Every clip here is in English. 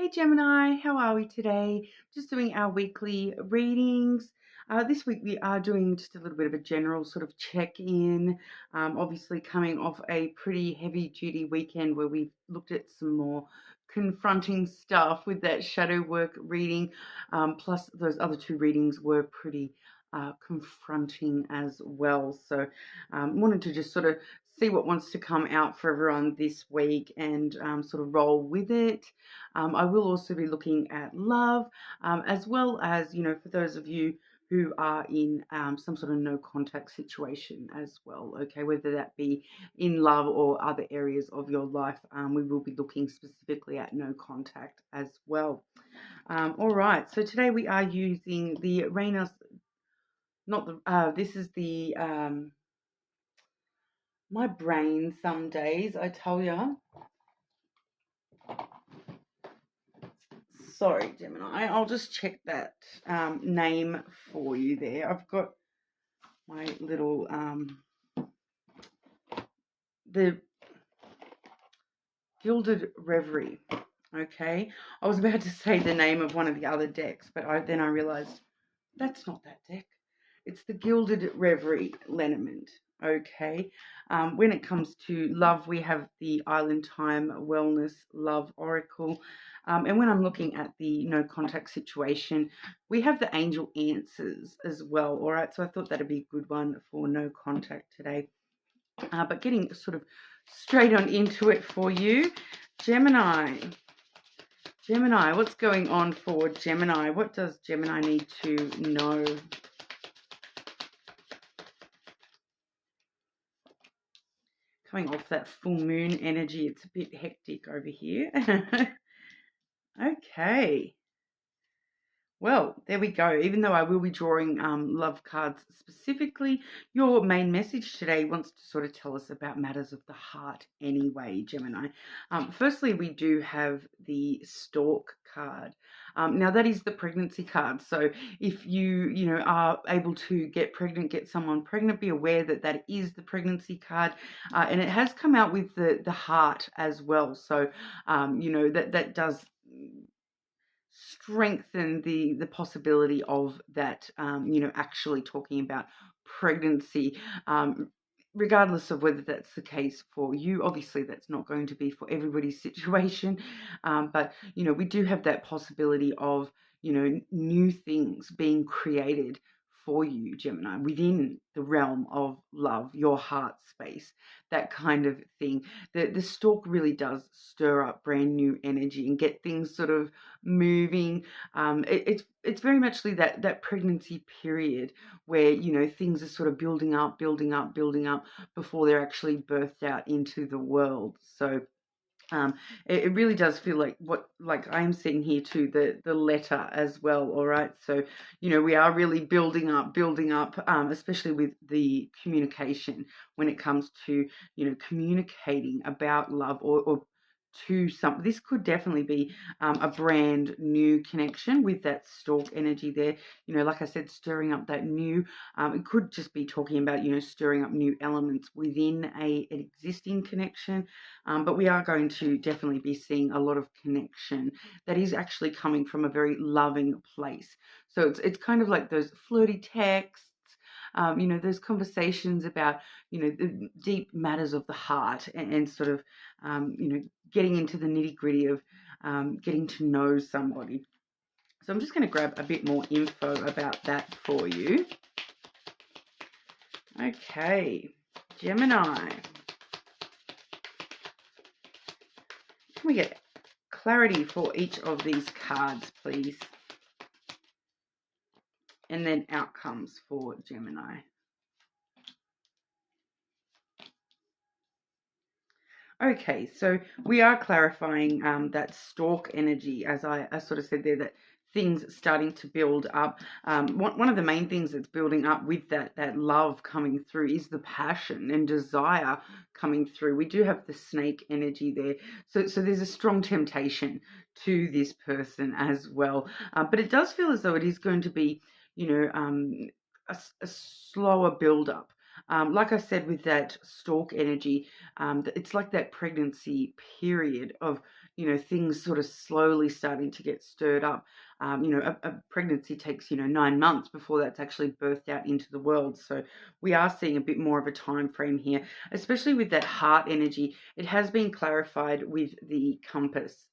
Hey Gemini, how are we today? Just doing our weekly readings. This week we are doing just a little bit of a general sort of check-in. Obviously coming off a pretty heavy-duty weekend where we looked at some more confronting stuff with that shadow work reading. Plus those other two readings were pretty confronting as well. So wanted to just sort of see what wants to come out for everyone this week and sort of roll with it. I will also be looking at love, as well as, for those of you who are in some sort of no contact situation as well, okay, whether that be in love or other areas of your life. We will be looking specifically at no contact as well. All right, so today we are using the Rainus, not the, this is the, my brain some days, I tell ya. Sorry, Gemini. I'll just check that name for you there. I've got my little, the Gilded Reverie, okay? I was about to say the name of one of the other decks, but then I realised that's not that deck. It's the Gilded Reverie, Lenormand, okay? When it comes to love, we have the Island Time Wellness Love Oracle. And when I'm looking at the no contact situation, we have the Angel Answers as well, all right? So I thought that'd be a good one for no contact today. But getting sort of straight on into it for you, Gemini. Gemini, what's going on for Gemini? What does Gemini need to know? Coming off that full moon energy, it's a bit hectic over here. Okay. Well, there we go. Even though I will be drawing love cards specifically, your main message today wants to sort of tell us about matters of the heart anyway, Gemini. Firstly, we do have the Stork card. Now, that is the pregnancy card. So if you are able to get pregnant, get someone pregnant, be aware that that is the pregnancy card. And it has come out with the heart as well. So, that does strengthen the possibility of that, actually talking about pregnancy, regardless of whether that's the case for you. Obviously that's not going to be for everybody's situation, but we do have that possibility of new things being created for you, Gemini, within the realm of love, your heart space, that kind of thing. The Stork really does stir up brand new energy and get things sort of moving. It's very much that pregnancy period where things are sort of building up before they're actually birthed out into the world. So it really does feel like I'm seeing here too, the letter as well. All right, so we are really building up, especially with the communication when it comes to communicating about love or to something. This could definitely be a brand new connection with that Stork energy there. Like I said, stirring up that new. It could just be talking about stirring up new elements within an existing connection. But we are going to definitely be seeing a lot of connection that is actually coming from a very loving place. So it's kind of like those flirty texts. Those conversations about, the deep matters of the heart and sort of, getting into the nitty gritty of getting to know somebody. So I'm just going to grab a bit more info about that for you. Okay, Gemini. Can we get clarity for each of these cards, please? And then outcomes for Gemini. Okay, so we are clarifying that Stork energy, as I sort of said there, that things starting to build up. One of the main things that's building up with that love coming through is the passion and desire coming through. We do have the snake energy there. So there's a strong temptation to this person as well. But it does feel as though it is going to be, a slower build up. Like I said, with that Stork energy, it's like that pregnancy period of, things sort of slowly starting to get stirred up. A pregnancy takes 9 months before that's actually birthed out into the world. So we are seeing a bit more of a time frame here, especially with that heart energy. It has been clarified with the compass.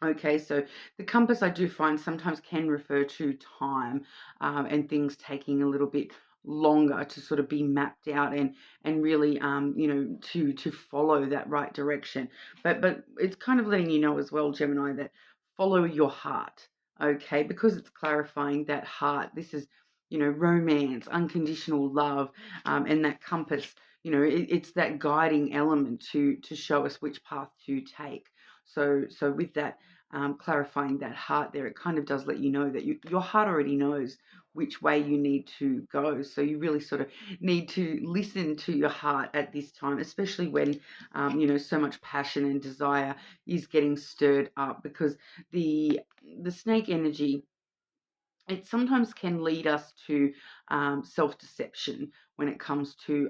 Okay, so the compass I do find sometimes can refer to time, and things taking a little bit longer to sort of be mapped out and really to follow that right direction. But it's kind of letting you know as well, Gemini, that follow your heart. Okay, because it's clarifying that heart. This is romance, unconditional love, and that compass. It's that guiding element to show us which path to take. So with that, clarifying that heart there, it kind of does let you know that your heart already knows which way you need to go. So you really sort of need to listen to your heart at this time, especially when, so much passion and desire is getting stirred up, because the snake energy, it sometimes can lead us to self-deception when it comes to,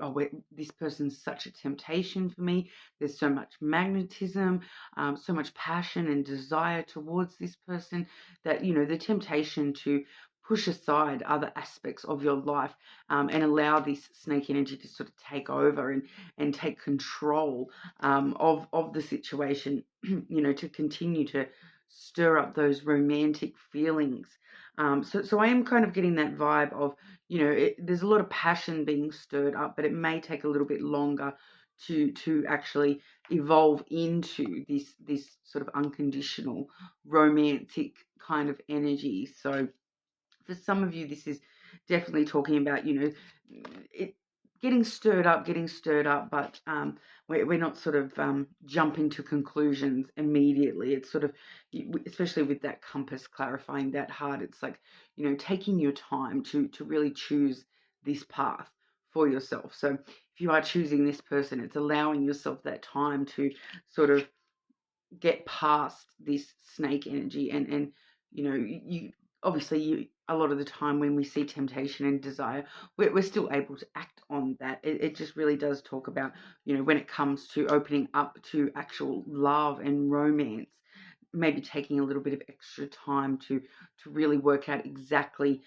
this person's such a temptation for me. There's so much magnetism, so much passion and desire towards this person that, the temptation to push aside other aspects of your life, and allow this snake energy to sort of take over and take control of the situation, to continue to stir up those romantic feelings. So I am kind of getting that vibe of, there's a lot of passion being stirred up, but it may take a little bit longer to actually evolve into this sort of unconditional romantic kind of energy. So for some of you, this is definitely talking about, it getting stirred up, but we're not sort of jumping to conclusions immediately. It's sort of, especially with that compass clarifying that heart, it's like, taking your time to really choose this path for yourself. So if you are choosing this person, it's allowing yourself that time to sort of get past this snake energy, and you obviously, a lot of the time when we see temptation and desire, we're still able to act on that. It just really does talk about, when it comes to opening up to actual love and romance, maybe taking a little bit of extra time to really work out exactly,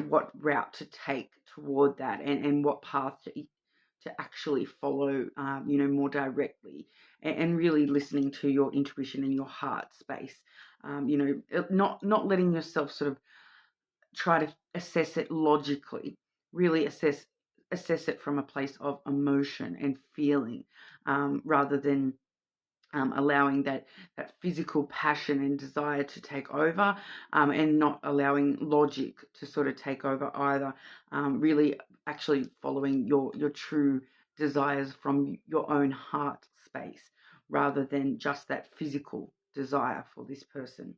what route to take toward that, and what path to actually follow, more directly, and really listening to your intuition and your heart space. Not letting yourself sort of try to assess it logically. Really assess it from a place of emotion and feeling, rather than allowing that physical passion and desire to take over, and not allowing logic to sort of take over either. Really actually following your true desires from your own heart space, rather than just that physical desire for this person.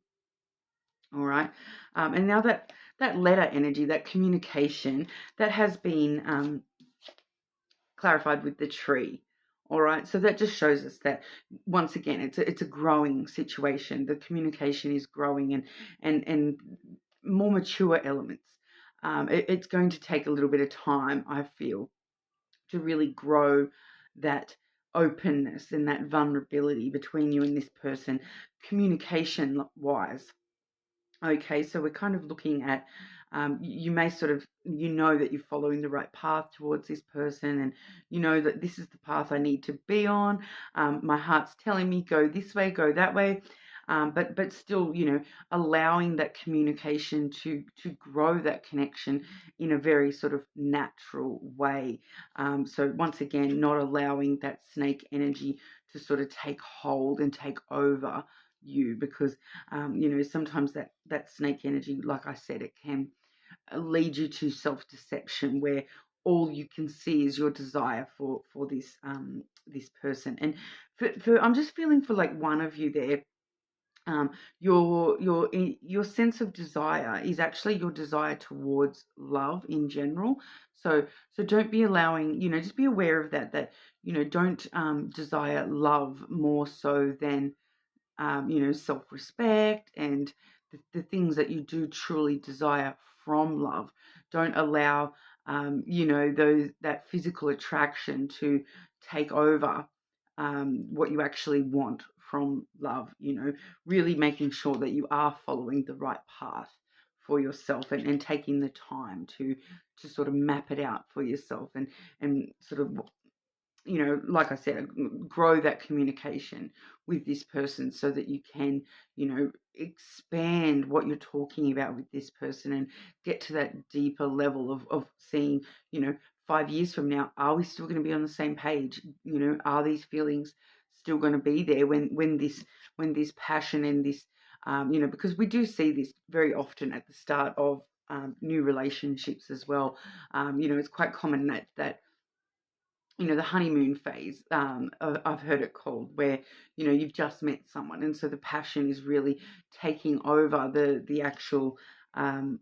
All right. And now that letter energy, that communication, that has been clarified with the tree. All right, so that just shows us that, once again, it's a growing situation. The communication is growing, and more mature elements. It's going to take a little bit of time, I feel, to really grow that openness and that vulnerability between you and this person, communication wise. Okay, so we're kind of looking at, you may sort of, that you're following the right path towards this person, and that this is the path I need to be on. My heart's telling me go this way, go that way, but still, allowing that communication to grow that connection in a very sort of natural way. So once again, not allowing that snake energy to sort of take hold and take over you, because sometimes that snake energy, like I said, it can lead you to self-deception, where all you can see is your desire for this person. And for I'm just feeling for like one of you there, your sense of desire is actually your desire towards love in general. So don't be allowing, just be aware of that don't desire love more so than self-respect and the things that you do truly desire from love. Don't allow, that physical attraction to take over what you actually want from love, you know, really making sure that you are following the right path for yourself, and taking the time to sort of map it out for yourself, and sort of, you know, like I said, grow that communication with this person so that you can, you know, expand what you're talking about with this person and get to that deeper level of seeing, you know, 5 years from now, are we still going to be on the same page? You know, are these feelings still going to be there when this passion and this, you know, because we do see this very often at the start of new relationships as well. You know, it's quite common that you know, the honeymoon phase, I've heard it called, where, you know, you've just met someone, and so the passion is really taking over the actual um,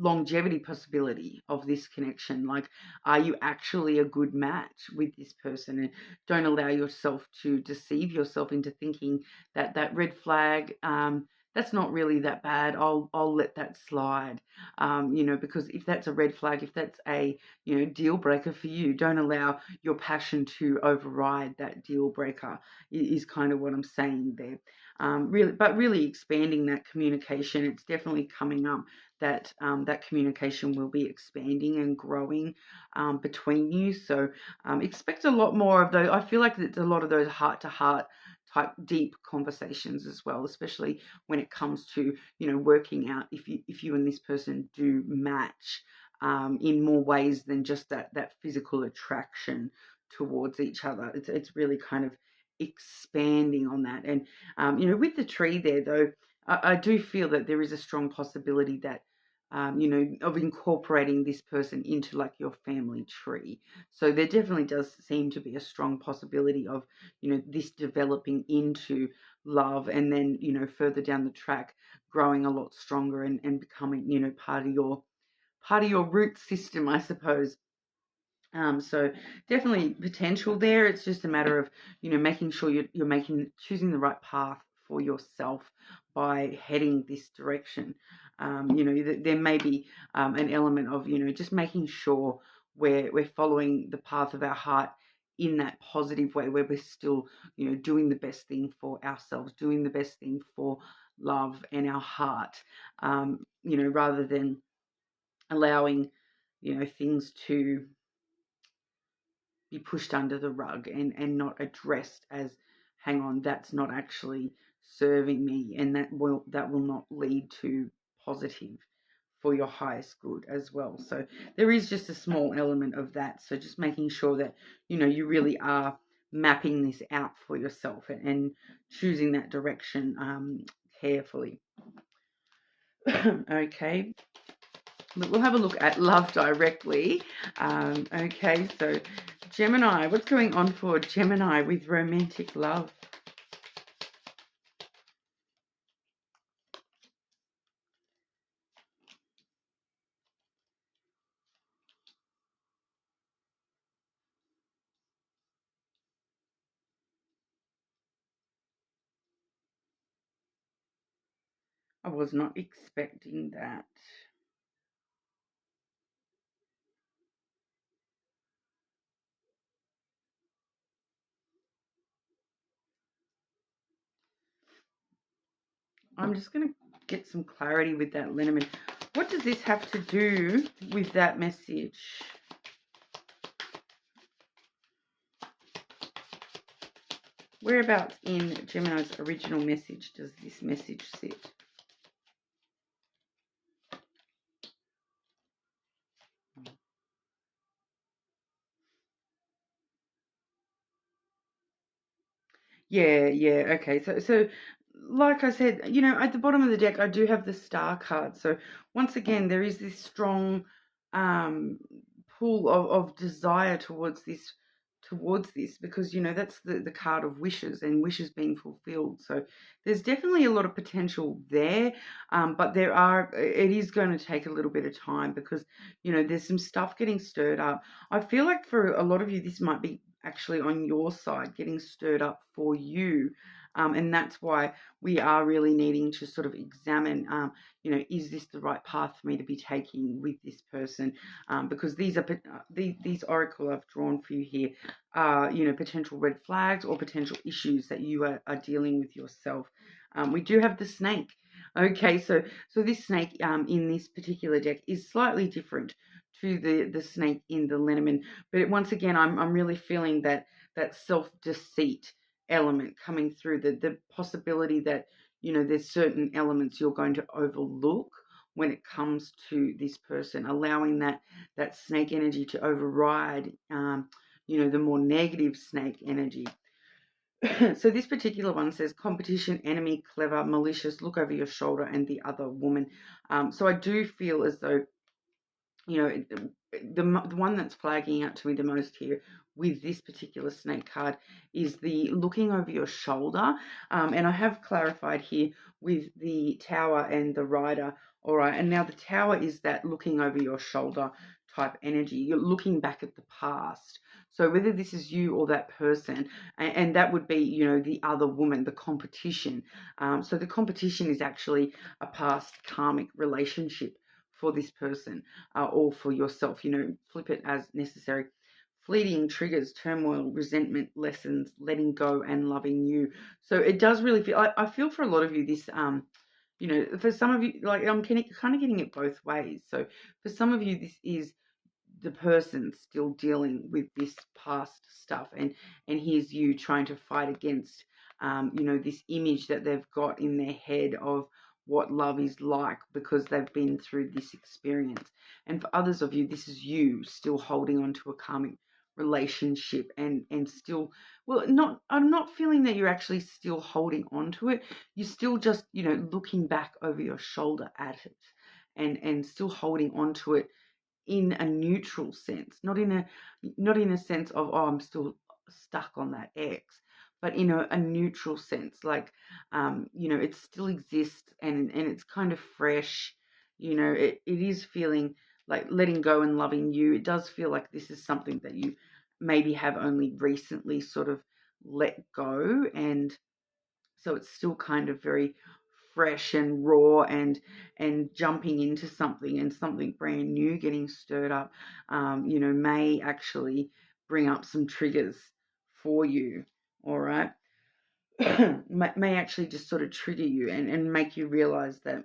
longevity possibility of this connection. Like, are you actually a good match with this person? And don't allow yourself to deceive yourself into thinking that red flag, that's not really that bad. I'll let that slide. You know, because if that's a red flag, if that's a, you know, deal breaker for you, don't allow your passion to override that deal breaker. Is kind of what I'm saying there. Really expanding that communication. It's definitely coming up that that communication will be expanding and growing between you. So expect a lot more of those. I feel like it's a lot of those heart-to-heart type deep conversations as well, especially when it comes to, you know, working out if you and this person do match in more ways than just that physical attraction towards each other. It's really kind of expanding on that. And you know, with the tree there though, I do feel that there is a strong possibility that, you know, of incorporating this person into like your family tree. So there definitely does seem to be a strong possibility of, you know, this developing into love, and then, you know, further down the track, growing a lot stronger and becoming, you know, part of your root system, I suppose. So definitely potential there. It's just a matter of, you know, making sure you're choosing the right path for yourself by heading this direction. You know, there may be an element of, you know, just making sure we're following the path of our heart in that positive way, where we're still, you know, doing the best thing for ourselves, doing the best thing for love and our heart. You know, rather than allowing, you know, things to be pushed under the rug and not addressed as, hang on, that's not actually serving me, and that will not lead to positive for your highest good as well. So there is just a small element of that. So just making sure that, you know, you really are mapping this out for yourself and choosing that direction carefully. Okay, but we'll have a look at love directly. Okay, so Gemini, what's going on for Gemini with romantic love? I was not expecting that. I'm just going to get some clarity with that, Lenormand. What does this have to do with that message? Whereabouts in Gemini's original message does this message sit? Yeah, okay. So like I said, you know, at the bottom of the deck, I do have the star card. So once again, there is this strong um, pull of desire towards this, because, you know, that's the card of wishes and wishes being fulfilled. So there's definitely a lot of potential there, but it is going to take a little bit of time, because, you know, there's some stuff getting stirred up. I feel like for a lot of you, this might be actually on your side, getting stirred up for you. And that's why we are really needing to sort of examine, is this the right path for me to be taking with this person? Because these oracle I've drawn for you here are, potential red flags or potential issues that you are dealing with yourself. We do have the snake. Okay, so this snake in this particular deck is slightly different to the snake in the Lenormand, but once again, I'm really feeling that self-deceit element coming through, the possibility that there's certain elements you're going to overlook when it comes to this person, allowing that snake energy to override the more negative snake energy. So this particular one says competition, enemy, clever, malicious, look over your shoulder, and the other woman. So I do feel as though, the one that's flagging out to me the most here with this particular snake card is the looking over your shoulder. And I have clarified here with the tower and the rider. All right. And now the tower is that looking over your shoulder type energy. You're looking back at the past. So whether this is you or that person, and that would be, the other woman, the competition. So the competition is actually a past karmic relationship for this person or for yourself. Flip it as necessary. Fleeting triggers, turmoil, resentment, lessons, letting go, and loving you. So it does really feel, I feel for a lot of you this, for some of you, like I'm kind of getting it both ways. So for some of you, this is the person still dealing with this past stuff, and here's you trying to fight against this image that they've got in their head of what love is like because they've been through this experience. And for others of you, this is you still holding on to a karmic relationship and still, well, I'm not feeling that you're actually still holding on to it. You're still just looking back over your shoulder at it and still holding on to it in a neutral sense, not in a sense of, oh, I'm still stuck on that ex, but in a neutral sense, like it still exists and it's kind of fresh. It is feeling like letting go and loving you. It does feel like this is something that you maybe have only recently sort of let go, and so it's still kind of very fresh and raw and jumping into something, and something brand new getting stirred up may actually bring up some triggers for you. All right. May actually just sort of trigger you and make you realize that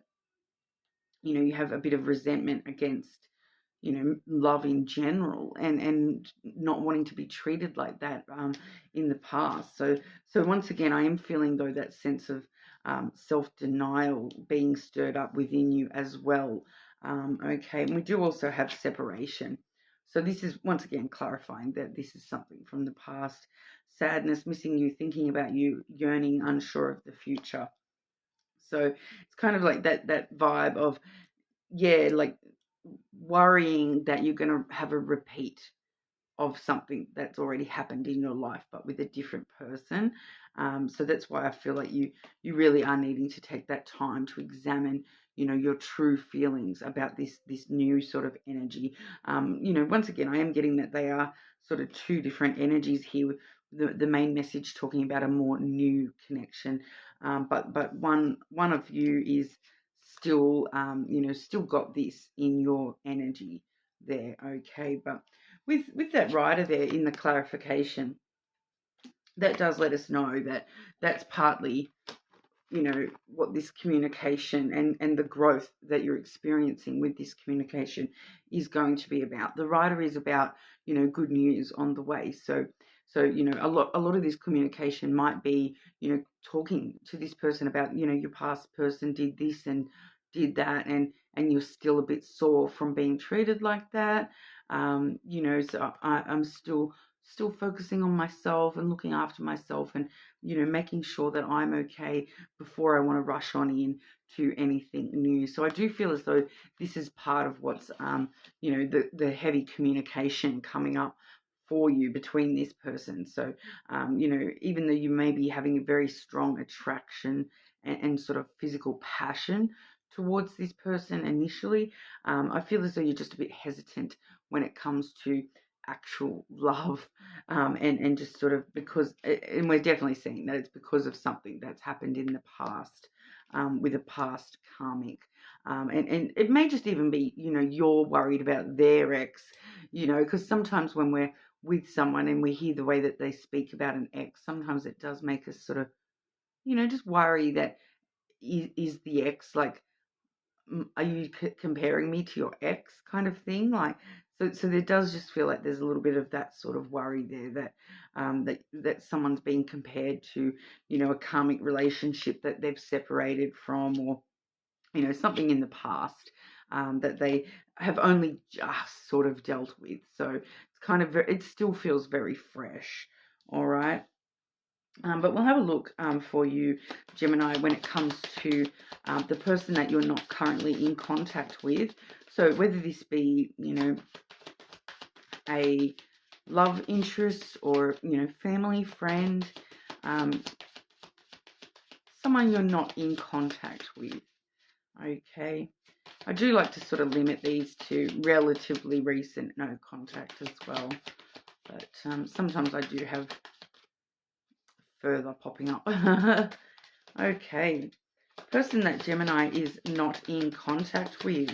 you have a bit of resentment against love in general, and not wanting to be treated like that in the past. So once again, I am feeling though that sense of self-denial being stirred up within you as well. Okay, and we do also have separation. So this is once again clarifying that this is something from the past. Sadness, missing you, thinking about you, yearning, unsure of the future. So it's kind of like that vibe of, yeah, like worrying that you're going to have a repeat of something that's already happened in your life, but with a different person. So that's why I feel like you really are needing to take that time to examine, your true feelings about this new sort of energy. Once again, I am getting that they are sort of two different energies here. The main message talking about a more new connection, but one of you is still, still got this in your energy there. Okay, but with that rider there in the clarification, that does let us know that that's partly, what this communication and the growth that you're experiencing with this communication is going to be about. The rider is about, good news on the way. So a lot of this communication might be, talking to this person about, your past person did this and did that, and you're still a bit sore from being treated like that. So I'm still focusing on myself and looking after myself, and making sure that I'm okay before I want to rush on in to anything new. So I do feel as though this is part of what's the heavy communication coming up for you between this person. So even though you may be having a very strong attraction and sort of physical passion towards this person initially, I feel as though you're just a bit hesitant when it comes to actual love, and just sort of because, and we're definitely seeing that it's because of something that's happened in the past, with a past karmic. And it may just even be, you're worried about their ex, because sometimes when we're with someone and we hear the way that they speak about an ex, sometimes it does make us sort of, just worry that is the ex like, are you comparing me to your ex kind of thing? Like, so there does just feel like there's a little bit of that sort of worry there that, that someone's being compared to, a karmic relationship that they've separated from, or, something in the past, that they have only just sort of dealt with. So it's kind of, it still feels very fresh. All right. But we'll have a look, for you, Gemini, when it comes to the person that you're not currently in contact with. So whether this be, a love interest or, family, friend, someone you're not in contact with. Okay. I do like to sort of limit these to relatively recent no contact as well. But sometimes I do have further popping up. Okay. Person that Gemini is not in contact with.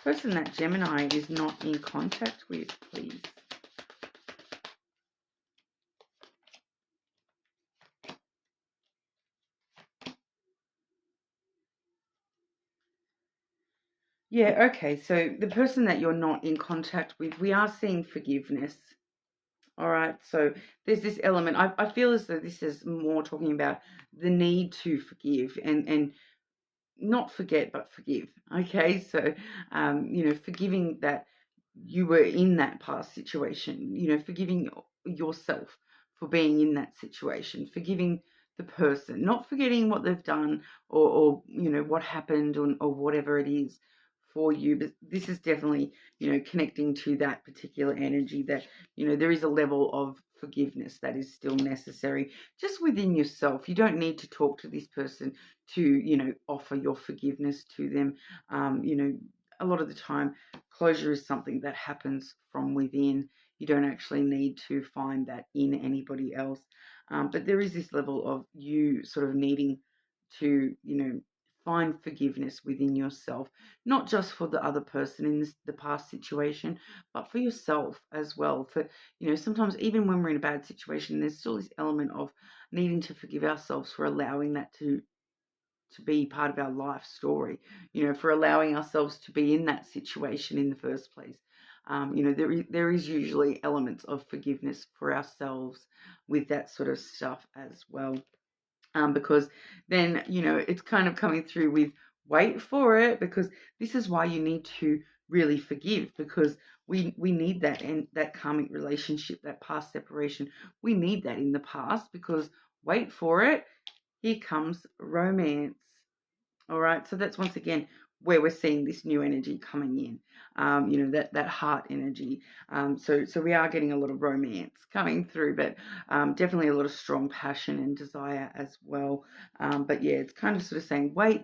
Person that Gemini is not in contact with, please. Yeah, okay. So the person that you're not in contact with, we are seeing forgiveness. All right. So there's this element. I feel as though this is more talking about the need to forgive and not forget, but forgive. Okay. So, forgiving that you were in that past situation, forgiving yourself for being in that situation, forgiving the person, not forgetting what they've done, or what happened, or whatever it is for you. But this is definitely, connecting to that particular energy that, there is a level of forgiveness that is still necessary just within yourself. You don't need to talk to this person to, offer your forgiveness to them. A lot of the time, closure is something that happens from within. You don't actually need to find that in anybody else. But there is this level of you sort of needing to, find forgiveness within yourself, not just for the other person in the past situation, but for yourself as well. For, sometimes even when we're in a bad situation, there's still this element of needing to forgive ourselves for allowing that to be part of our life story, for allowing ourselves to be in that situation in the first place. There is usually elements of forgiveness for ourselves with that sort of stuff as well. Because then, it's kind of coming through with wait for it, because this is why you need to really forgive, because we need that, and that karmic relationship, that past separation, we need that in the past, because wait for it, here comes romance. All right, so that's once again where we're seeing this new energy coming in, that heart energy. So we are getting a lot of romance coming through, but definitely a lot of strong passion and desire as well. But yeah, it's kind of sort of saying wait,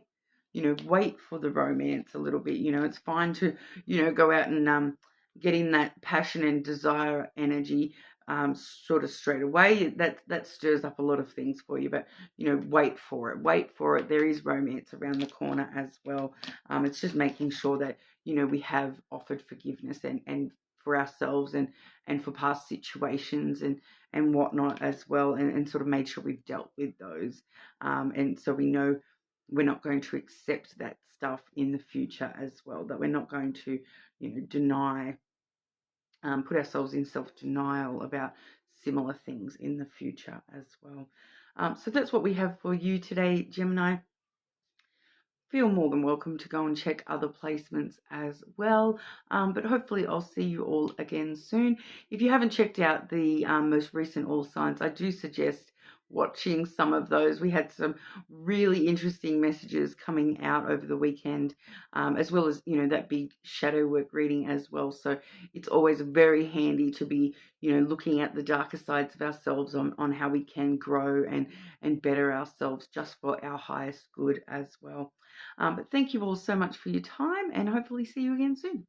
wait for the romance a little bit. It's fine to, go out and get in that passion and desire energy, sort of straight away. That stirs up a lot of things for you, but wait for it. Wait for it. There is romance around the corner as well. It's just making sure that we have offered forgiveness and for ourselves and for past situations and whatnot as well, and sort of made sure we've dealt with those, and so we know we're not going to accept that stuff in the future as well. That we're not going to deny, put ourselves in self-denial about similar things in the future as well. So that's what we have for you today, Gemini. Feel more than welcome to go and check other placements as well. But hopefully I'll see you all again soon. If you haven't checked out the most recent All Signs, I do suggest watching some of those. We had some really interesting messages coming out over the weekend, as well as, that big shadow work reading as well. So it's always very handy to be, looking at the darker sides of ourselves on how we can grow and better ourselves just for our highest good as well. But thank you all so much for your time, and hopefully see you again soon.